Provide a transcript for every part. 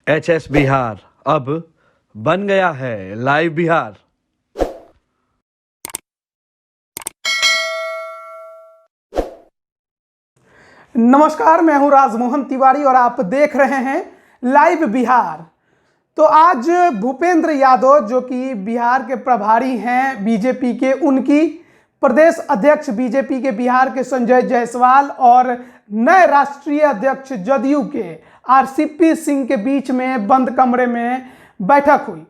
HS Bihar अब बन गया है लाइव बिहार। नमस्कार, मैं हूं राजमोहन तिवारी और आप देख रहे हैं लाइव बिहार। तो आज भूपेंद्र यादव जो कि बिहार के प्रभारी हैं बीजेपी के, उनकी प्रदेश अध्यक्ष बीजेपी के बिहार के संजय जायसवाल और नए राष्ट्रीय अध्यक्ष जदयू के आरसीपी सिंह के बीच में बंद कमरे में बैठक हुई।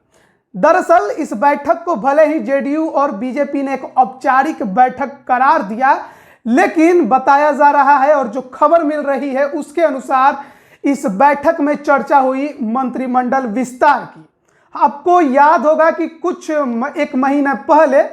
दरअसल इस बैठक को भले ही जेडीयू और बीजेपी ने एक औपचारिक बैठक करार दिया, लेकिन बताया जा रहा है और जो खबर मिल रही है उसके अनुसार इस बैठक में चर्चा हुई मंत्रिमंडल विस्तार की। आपको याद होगा कि एक महीना पहले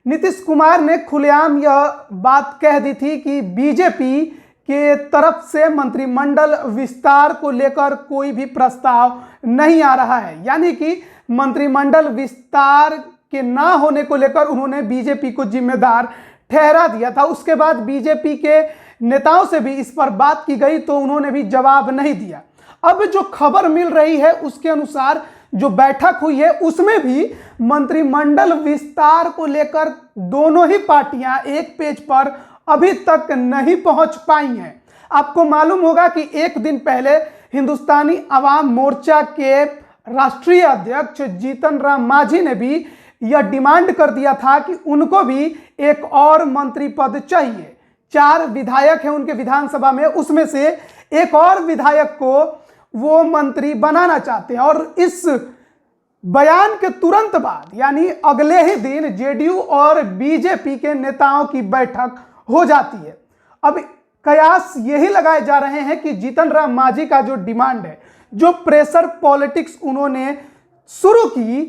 नीतीश कुमार ने खुलेआम यह बात कह दी थी कि बीजेपी के तरफ से मंत्रिमंडल विस्तार को लेकर कोई भी प्रस्ताव नहीं आ रहा है, यानी कि मंत्रिमंडल विस्तार के ना होने को लेकर उन्होंने बीजेपी को जिम्मेदार ठहरा दिया था। उसके बाद बीजेपी के नेताओं से भी इस पर बात की गई तो उन्होंने भी जवाब नहीं दिया। अब जो खबर मिल रही है उसके अनुसार जो बैठक हुई है उसमें भी मंत्रिमंडल विस्तार को लेकर दोनों ही पार्टियां एक पेज पर अभी तक नहीं पहुंच पाई हैं। आपको मालूम होगा कि एक दिन पहले हिंदुस्तानी आवाम मोर्चा के राष्ट्रीय अध्यक्ष जीतन राम मांझी ने भी यह डिमांड कर दिया था कि उनको भी एक और मंत्री पद चाहिए। 4 विधायक हैं उनके विधानसभा में, उसमें से एक और विधायक को वो मंत्री बनाना चाहते हैं। और इस बयान के तुरंत बाद यानी अगले ही दिन जेडीयू और बीजेपी के नेताओं की बैठक हो जाती है। अब कयास यही लगाए जा रहे हैं कि जीतन राम मांझी का जो डिमांड है, जो प्रेशर पॉलिटिक्स उन्होंने शुरू की,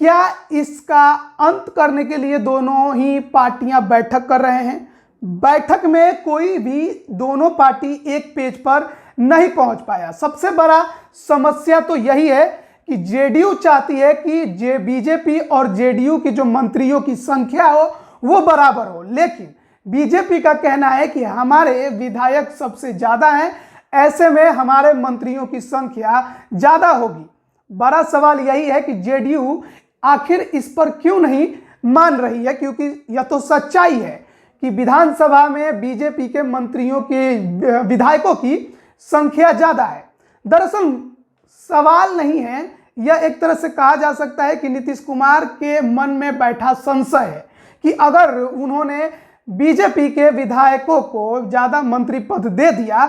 क्या इसका अंत करने के लिए दोनों ही पार्टियां बैठक कर रहे हैं। बैठक में कोई भी दोनों पार्टी एक पेज पर नहीं पहुंच पाया। सबसे बड़ा समस्या तो यही है कि जेडीयू चाहती है कि बीजेपी और जेडीयू की जो मंत्रियों की संख्या हो वो बराबर हो, लेकिन बीजेपी का कहना है कि हमारे विधायक सबसे ज्यादा हैं, ऐसे में हमारे मंत्रियों की संख्या ज्यादा होगी। बड़ा सवाल यही है कि जेडीयू आखिर इस पर क्यों नहीं मान रही है, क्योंकि यह तो सच्चाई है कि विधानसभा में बीजेपी के मंत्रियों के विधायकों की संख्या ज्यादा है। दरअसल सवाल नहीं है, यह एक तरह से कहा जा सकता है कि नीतीश कुमार के मन में बैठा संशय है कि अगर उन्होंने बीजेपी के विधायकों को ज्यादा मंत्री पद दे दिया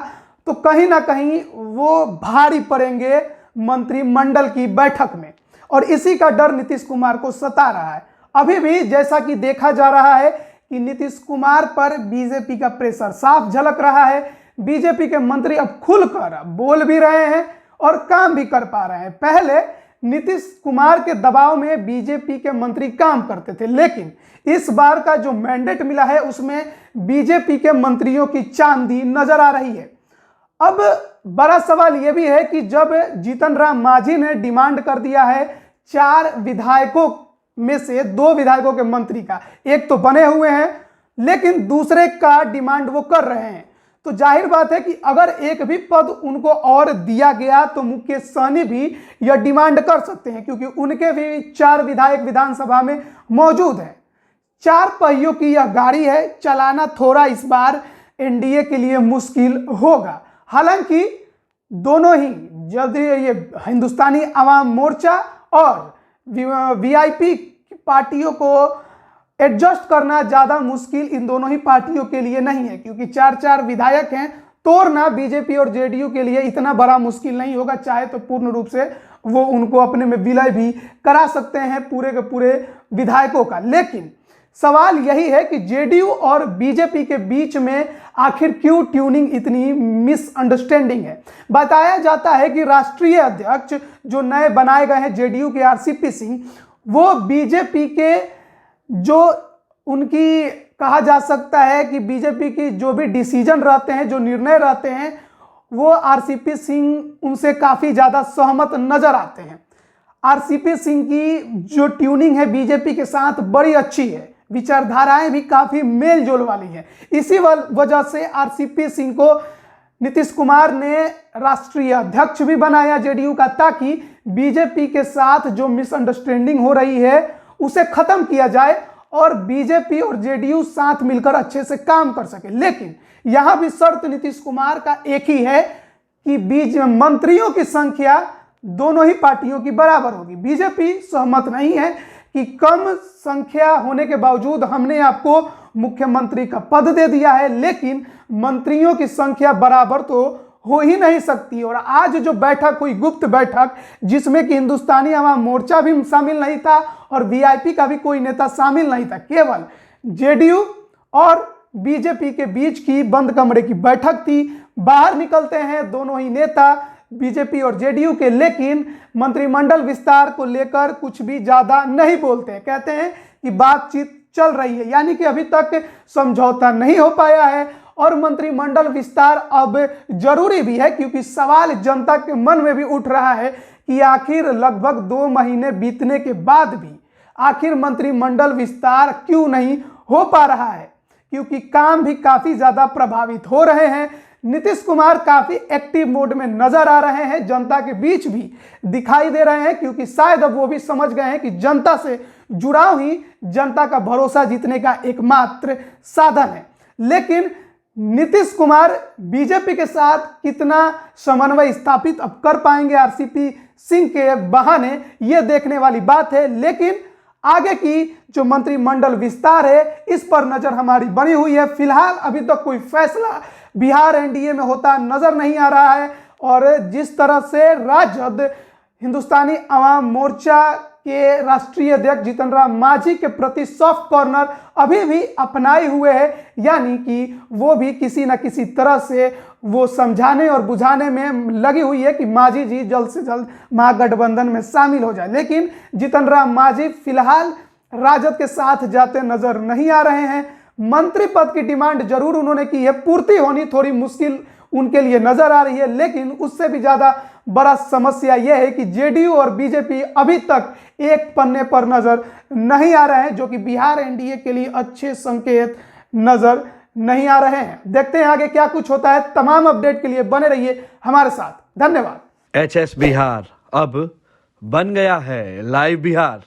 तो कहीं ना कहीं वो भारी पड़ेंगे मंत्रिमंडल की बैठक में, और इसी का डर नीतीश कुमार को सता रहा है। अभी भी जैसा कि देखा जा रहा है कि नीतीश कुमार पर बीजेपी का प्रेशर साफ झलक रहा है। बीजेपी के मंत्री अब खुलकर बोल भी रहे हैं और काम भी कर पा रहे हैं। पहले नीतीश कुमार के दबाव में बीजेपी के मंत्री काम करते थे, लेकिन इस बार का जो मैंडेट मिला है उसमें बीजेपी के मंत्रियों की चांदी नजर आ रही है। अब बड़ा सवाल यह भी है कि जब जीतन राम मांझी ने डिमांड कर दिया है 4 विधायकों में से 2 विधायकों के मंत्री का, एक तो बने हुए हैं लेकिन दूसरे का डिमांड वो कर रहे हैं, तो जाहिर बात है कि अगर एक भी पद उनको और दिया गया तो मुकेश सहनी भी यह डिमांड कर सकते हैं, क्योंकि उनके भी 4 विधायक विधानसभा में मौजूद हैं। 4 पहियों की यह गाड़ी है, चलाना थोड़ा इस बार एनडीए के लिए मुश्किल होगा। हालांकि दोनों ही जल्दी ये हिंदुस्तानी आवाम मोर्चा और वीआईपी पार्टियों को एडजस्ट करना ज़्यादा मुश्किल इन दोनों ही पार्टियों के लिए नहीं है, क्योंकि 4 विधायक हैं, तोड़ना बीजेपी और जेडीयू के लिए इतना बड़ा मुश्किल नहीं होगा। चाहे तो पूर्ण रूप से वो उनको अपने में विलय भी करा सकते हैं पूरे के पूरे विधायकों का। लेकिन सवाल यही है कि जेडीयू और बीजेपी के बीच में आखिर क्यों ट्यूनिंग इतनी मिसअंडरस्टैंडिंग है। बताया जाता है कि राष्ट्रीय अध्यक्ष जो नए बनाए गए हैं जेडीयू के आरसीपी सिंह, वो बीजेपी के जो उनकी कहा जा सकता है कि बीजेपी की जो भी डिसीजन रहते हैं, जो निर्णय रहते हैं, वो आरसीपी सिंह उनसे काफ़ी ज़्यादा सहमत नजर आते हैं। आरसीपी सिंह की जो ट्यूनिंग है बीजेपी के साथ बड़ी अच्छी है, विचारधाराएं भी काफ़ी मेल जोल वाली हैं। इसी वजह से आरसीपी सिंह को नीतीश कुमार ने राष्ट्रीय अध्यक्ष भी बनाया जेडीयू का, ताकि बीजेपी के साथ जो मिसअंडरस्टैंडिंग हो रही है उसे खत्म किया जाए और बीजेपी और जेडीयू साथ मिलकर अच्छे से काम कर सके। लेकिन यहां भी शर्त नीतीश कुमार का एक ही है कि मंत्रियों की संख्या दोनों ही पार्टियों की बराबर होगी। बीजेपी सहमत नहीं है कि कम संख्या होने के बावजूद हमने आपको मुख्यमंत्री का पद दे दिया है, लेकिन मंत्रियों की संख्या बराबर तो हो ही नहीं सकती। और आज जो बैठक हुई, गुप्त बैठक, जिसमें कि हिंदुस्तानी अवाम मोर्चा भी शामिल नहीं था और वीआईपी का भी कोई नेता शामिल नहीं था, केवल जेडीयू और बीजेपी के बीच की बंद कमरे की बैठक थी। बाहर निकलते हैं दोनों ही नेता बीजेपी और जेडीयू के, लेकिन मंत्रिमंडल विस्तार को लेकर कुछ भी ज्यादा नहीं बोलते। कहते हैं कि बातचीत चल रही है, यानी कि अभी तक समझौता नहीं हो पाया है। और मंत्रिमंडल विस्तार अब जरूरी भी है, क्योंकि सवाल जनता के मन में भी उठ रहा है कि आखिर लगभग 2 महीने बीतने के बाद भी आखिर मंत्रिमंडल विस्तार क्यों नहीं हो पा रहा है, क्योंकि काम भी काफी ज्यादा प्रभावित हो रहे हैं। नीतीश कुमार काफी एक्टिव मोड में नजर आ रहे हैं, जनता के बीच भी दिखाई दे रहे हैं, क्योंकि शायद अब वो भी समझ गए हैं कि जनता से जुड़ाव ही जनता का भरोसा जीतने का एकमात्र साधन है। लेकिन नीतीश कुमार बीजेपी के साथ कितना समन्वय स्थापित अब कर पाएंगे आरसीपी सिंह के बहाने, ये देखने वाली बात है। लेकिन आगे की जो मंत्रिमंडल विस्तार है, इस पर नजर हमारी बनी हुई है। फिलहाल अभी तक कोई फैसला बिहार एनडीए में होता नजर नहीं आ रहा है, और जिस तरह से राजद हिंदुस्तानी अवाम मोर्चा के राष्ट्रीय अध्यक्ष जीतन राम मांझी के प्रति सॉफ्ट कॉर्नर अभी भी अपनाए हुए है, यानी कि वो भी किसी न किसी तरह से वो समझाने और बुझाने में लगी हुई है कि मांझी जी जल्द से जल्द महागठबंधन में शामिल हो जाए। लेकिन जीतन राम मांझी फिलहाल राजद के साथ जाते नजर नहीं आ रहे हैं। मंत्री पद की डिमांड जरूर उन्होंने की है, पूर्ति होनी थोड़ी मुश्किल उनके लिए नजर आ रही है। लेकिन उससे भी ज्यादा बड़ा समस्या यह है कि जेडीयू और बीजेपी अभी तक एक पन्ने पर नजर नहीं आ रहे हैं, जो कि बिहार एनडीए के लिए अच्छे संकेत नजर नहीं आ रहे हैं। देखते हैं आगे क्या कुछ होता है। तमाम अपडेट के लिए बने रहिए हमारे साथ। धन्यवाद। एचएस बिहार अब बन गया है लाइव बिहार।